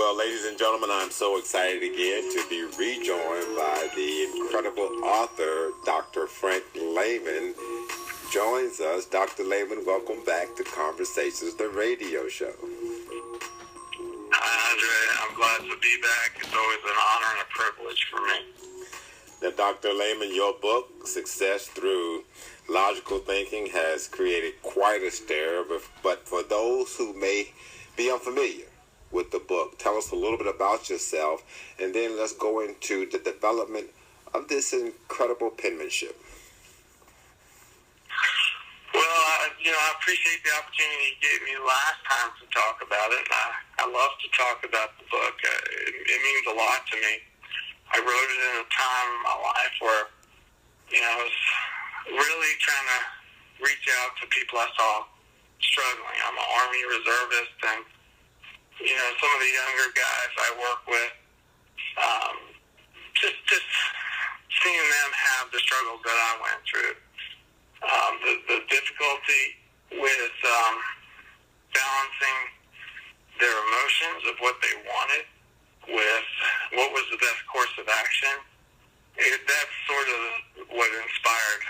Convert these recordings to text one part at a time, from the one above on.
Well, ladies and gentlemen, I'm so excited again to be rejoined by the incredible author, Dr.FrankLayman, joins us. Dr. Layman, welcome back to Conversations, the radio show. Hi, Andre. I'm glad to be back. It's always an honor and a privilege for me. Now, Dr. Layman, your book, Success Through Logical Thinking, has created quite a stir, but for those who may be unfamiliar with the book, tell us a little bit about yourself, and then let's go into the development of this incredible penmanship. Well, I appreciate the opportunity you gave me last time to talk about it. I love to talk about the book. It means a lot to me. I wrote it in a time in my life where, I was really trying to reach out to people I saw struggling. I'm an Army reservist, and, some of the younger guys I work with, just seeing them have the struggles that I went through. The difficulty with balancing their emotions of what they wanted with what was the best course of action. That's sort of what inspired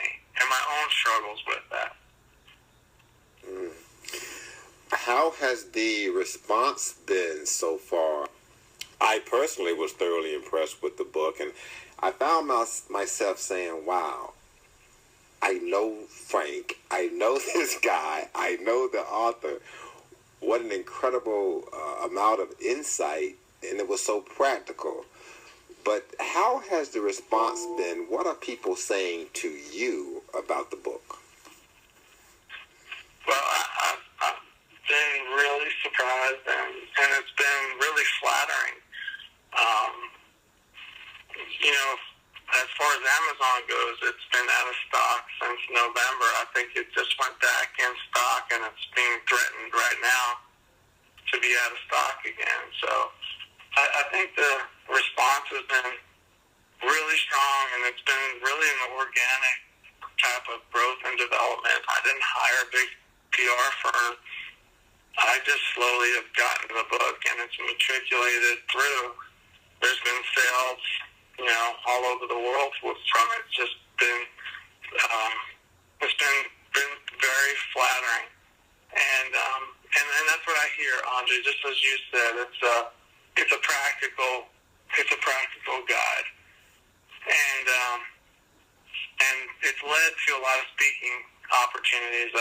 me, and my own struggles with that. How has the response been so far? I personally was thoroughly impressed with the book, and I found myself saying, wow, I know Frank, I know this guy, I know the author. What an incredible amount of insight, and it was so practical. But how has the response been? What are people saying to you about the book? Well, I've been really surprised, and it's been really flattering. As far as Amazon goes, it's been out of stock since November. I think it just went back in stock, and it's being threatened right now to be out of stock again. So I think the response has been really strong, and it's been really an organic type of growth and development. I didn't hire a big PR firm. I just slowly have gotten the book, and it's matriculated through. There's been sales, all over the world from it. It's just been, it's been very flattering, and that's what I hear, Andre. Just as you said, it's a practical guide, and it's led to a lot of speaking opportunities.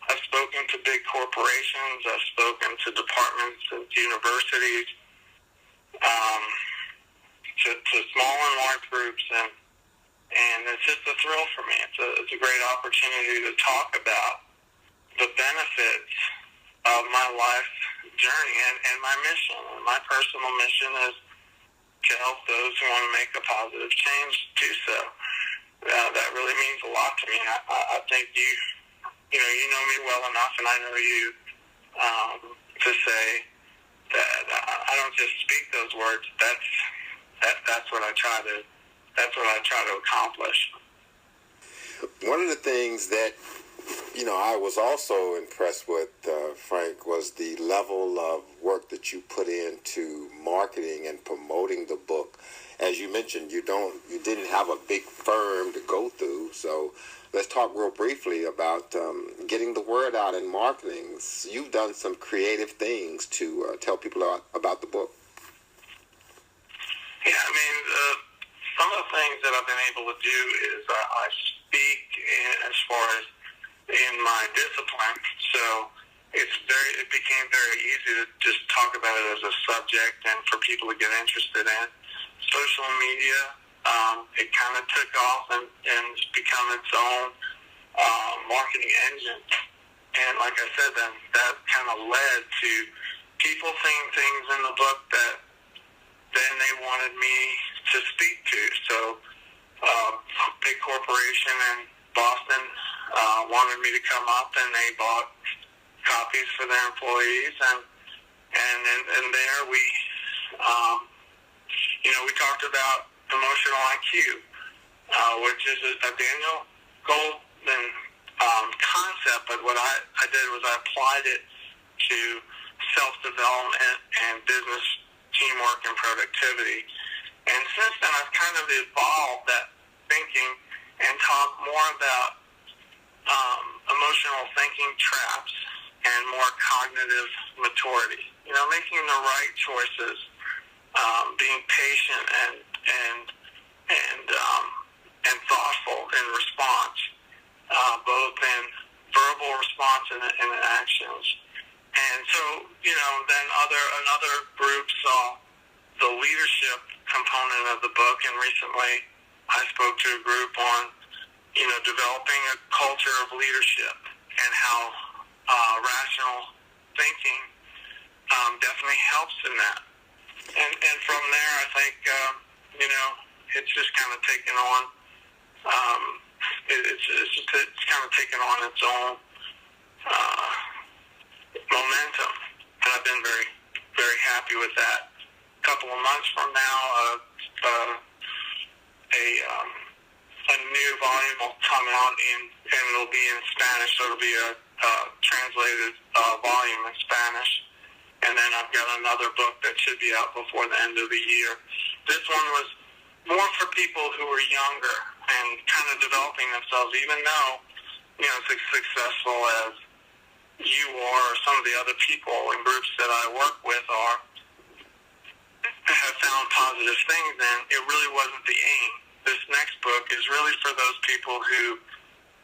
I've spoken to big corporations. I've spoken to departments and universities, to small and large groups, and it's just a thrill for me. It's a great opportunity to talk about the benefits of my life journey and my mission. And my personal mission is to help those who want to make a positive change do so. That really means a lot to me. I think you know me well enough, and I know you, to say that I don't just speak those words. That's what I try to accomplish. One of the things that I was also impressed with, Frank, was the level of work that you put into marketing and promoting the book. As you mentioned, you didn't have a big firm to go through, so let's talk real briefly about getting the word out in marketing. You've done some creative things to tell people about the book. Yeah, some of the things that I've been able to do is I speak as far as in my discipline, so it became very easy to just talk about it as a subject and for people to get interested in. Social media, it kind of took off and it's become its own marketing engine. And like I said, then that kind of led to people seeing things in the book that then they wanted me to speak to. So big corporation in Boston wanted me to come up, and they bought copies for their employees, and there we we talked about emotional IQ, which is a Daniel Goleman concept, but what I did was I applied it to self-development and business teamwork and productivity. And since then, I've kind of evolved that thinking and talk more about emotional thinking traps and more cognitive maturity. You know, making the right choices, being patient and thoughtful in response, both in verbal response and in actions. And so, you know, then another group saw the leadership component of the book, and recently I spoke to a group on, you know, developing a culture of leadership and how rational thinking definitely helps in that. And from there, I think, you know, it's just kind of taken on, it's kind of taken on its own momentum. And I've been very, very happy with that. A couple of months from now, a new volume will come out and it'll be in Spanish, so it'll be a translated volume in Spanish. And then I've got another book that should be out before the end of the year. This one was more for people who are younger and kind of developing themselves, even though, you know, as successful as you are or some of the other people and groups that I work with are, have found positive things, and it really wasn't the aim. This next book is really for those people who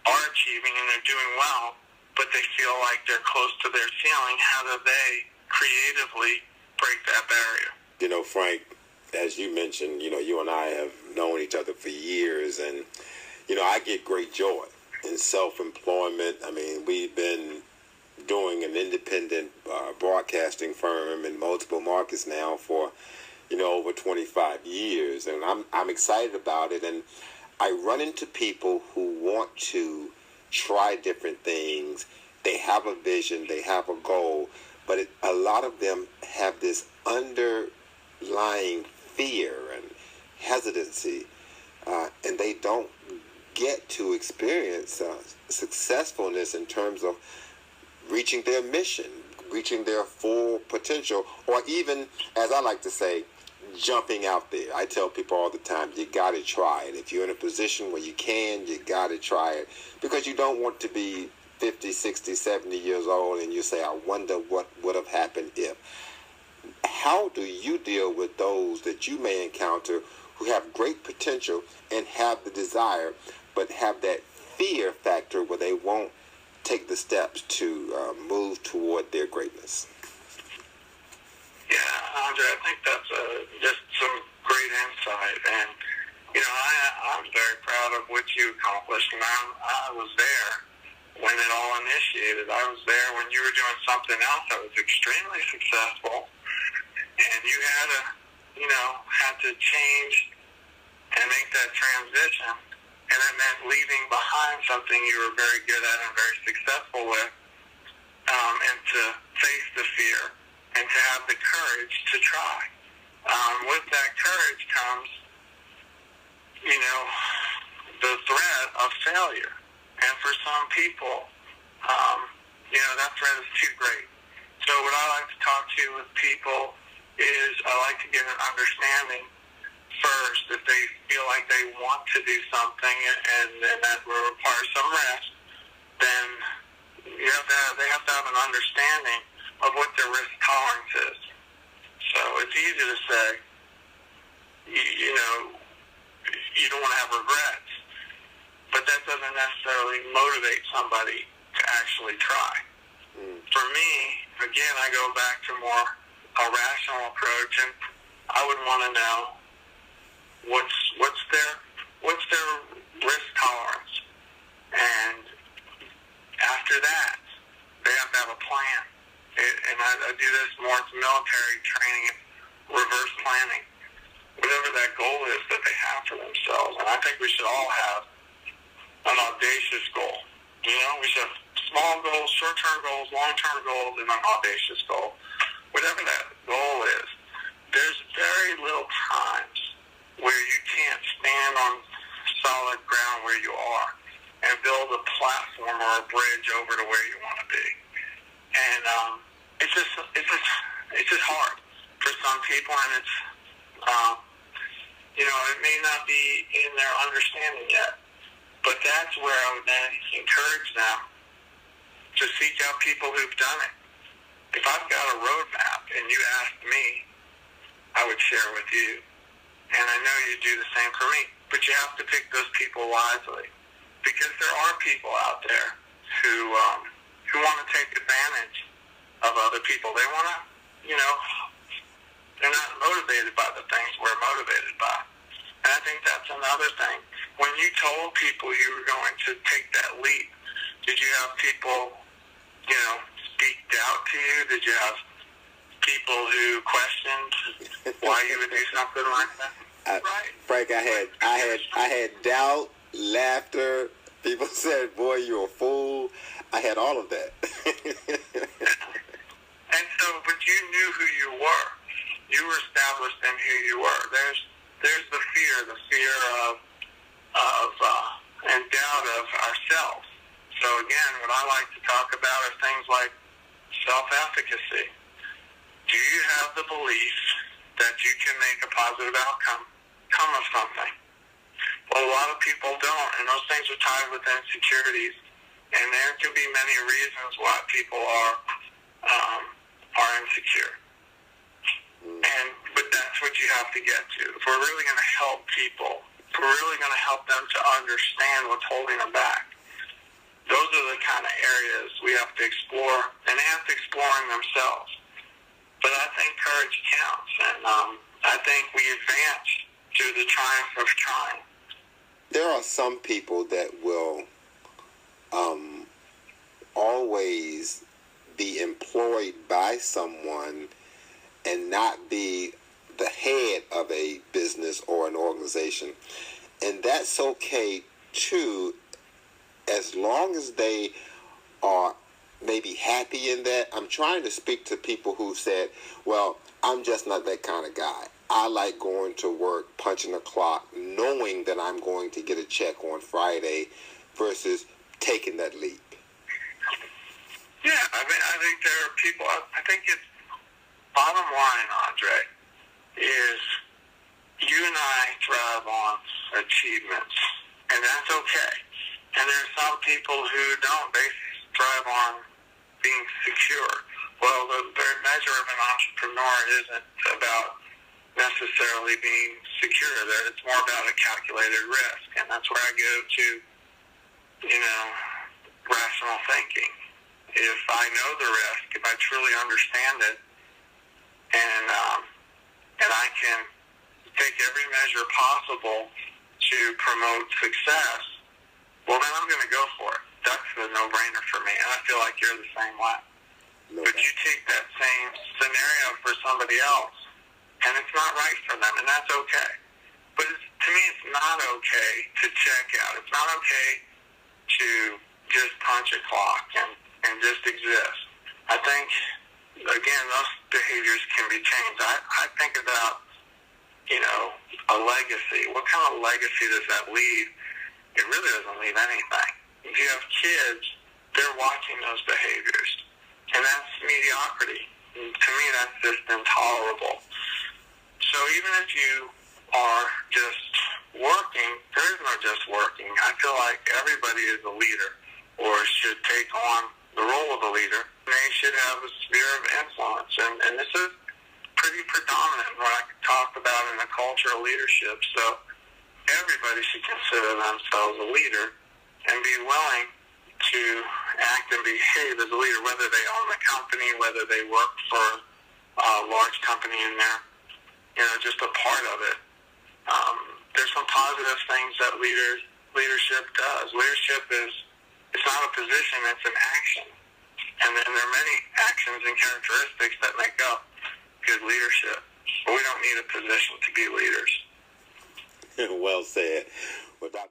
are achieving and they're doing well, but they feel like they're close to their ceiling. How do they creatively break that barrier? You know, Frank, as you mentioned, you know, you and I have known each other for years, and, you know, I get great joy in self-employment. I mean, we've been doing an independent broadcasting firm in multiple markets now for, you know, over 25 years, and I'm excited about it. And I run into people who want to try different things. They have a vision, they have a goal, but a lot of them have this underlying fear and hesitancy, and they don't get to experience successfulness in terms of reaching their mission, reaching their full potential, or even, as I like to say, jumping out there. I tell people all the time, you got to try it. If you're in a position where you can, you got to try it, because you don't want to be 50, 60, 70 years old and you say, I wonder what would have happened if. How do you deal with those that you may encounter who have great potential and have the desire, but have that fear factor where they won't take the steps to move toward their greatness? Yeah, Andre, I think that's just some great insight. And, you know, I'm very proud of what you accomplished. And I was there when it all initiated. I was there when you were doing something else that was extremely successful. And you had to change and make that transition. And it meant leaving behind something you were very good at and very successful with, and to face the fear and to have the courage to try. With that courage comes, you know, the threat of failure. And for some people, you know, that threat is too great. So what I like to talk to with people is I like to get an understanding first if they feel like they want to do something and that will require some rest, then they have to have an understanding of what their risk tolerance is. So it's easy to say, you know, you don't want to have regrets, but that doesn't necessarily motivate somebody to actually try. For me, again, I go back to more a rational approach, and I would want to know what's their risk tolerance, and after that, they have to have a plan. And I do this more as military training, reverse planning, whatever that goal is that they have for themselves. And I think we should all have an audacious goal. You know, we should have small goals, short-term goals, long-term goals, and an audacious goal. Whatever that goal is, there's very little times where you can't stand on solid ground where you are and build a platform or a bridge over to where you want to be. And it's it's just hard for some people, and it's it may not be in their understanding yet. But that's where I would then encourage them to seek out people who've done it. If I've got a roadmap and you asked me, I would share with you. And I know you do the same for me. But you have to pick those people wisely. Because there are people out there who want to take advantage of other people. They want to, they're not motivated by the things we're motivated by. And I think that's another thing. When you told people you were going to take that leap, did you have people, speak doubt to you? Did you have people who questioned why you would do something like that? Right. Frank, I had doubt, laughter. People said, "Boy, you're a fool." I had all of that. And so, but you knew who you were. You were established in who you were. There's the fear of and doubt of ourselves. So again, what I like to talk about are things like self-efficacy. Do you have the belief that you can make a positive outcome come of something? Well, a lot of people don't, and those things are tied with insecurities. And there can be many reasons why people are insecure. But that's what you have to get to. If we're really going to help people, if we're really going to help them to understand what's holding them back, those are the kind of areas we have to explore, and they have to explore in themselves. But I think courage counts, and I think we advance to the triumph of trying. There are some people that will always be employed by someone and not be the head of a business or an organization. And that's okay too, as long as they are maybe happy in that. I'm trying to speak to people who said, well, I'm just not that kind of guy. I like going to work, punching a clock, knowing that I'm going to get a check on Friday versus taking that leap. Yeah, I think there are people, I think it's bottom line, Andre, is you and I thrive on achievements, and that's okay. And there are some people who don't. They thrive on being secure. Well, the very measure of an entrepreneur isn't about necessarily being secure. It's more about a calculated risk, and that's where I go to, rational thinking. If I know the risk, if I truly understand it, and I can take every measure possible to promote success, well, then I'm going to go for it. That's a no-brainer for me, and I feel like you're the same way. No but doubt. you take that same scenario for somebody else, and it's not right for them, and that's okay. But to me, it's not okay to check out. It's not okay to just punch a clock and just exist. I think, again, those behaviors can be changed. I think about, a legacy. What kind of legacy does that leave? It really doesn't leave anything. If you have kids, they're watching those behaviors. And that's mediocrity. And to me, that's just intolerable. So even if you are just working, there is no just working. I feel like everybody is a leader or should take on the role of a leader. They should have a sphere of influence. And this is pretty predominant in what I could talk about in the culture of leadership. So everybody should consider themselves a leader and be willing to act and behave as a leader, whether they own a company, whether they work for a large company and they're just a part of it. There's some positive things that leadership does. Leadership it's not a position, it's an action. And there are many actions and characteristics that make up good leadership. But we don't need a position to be leaders. Well said. Well, Dr.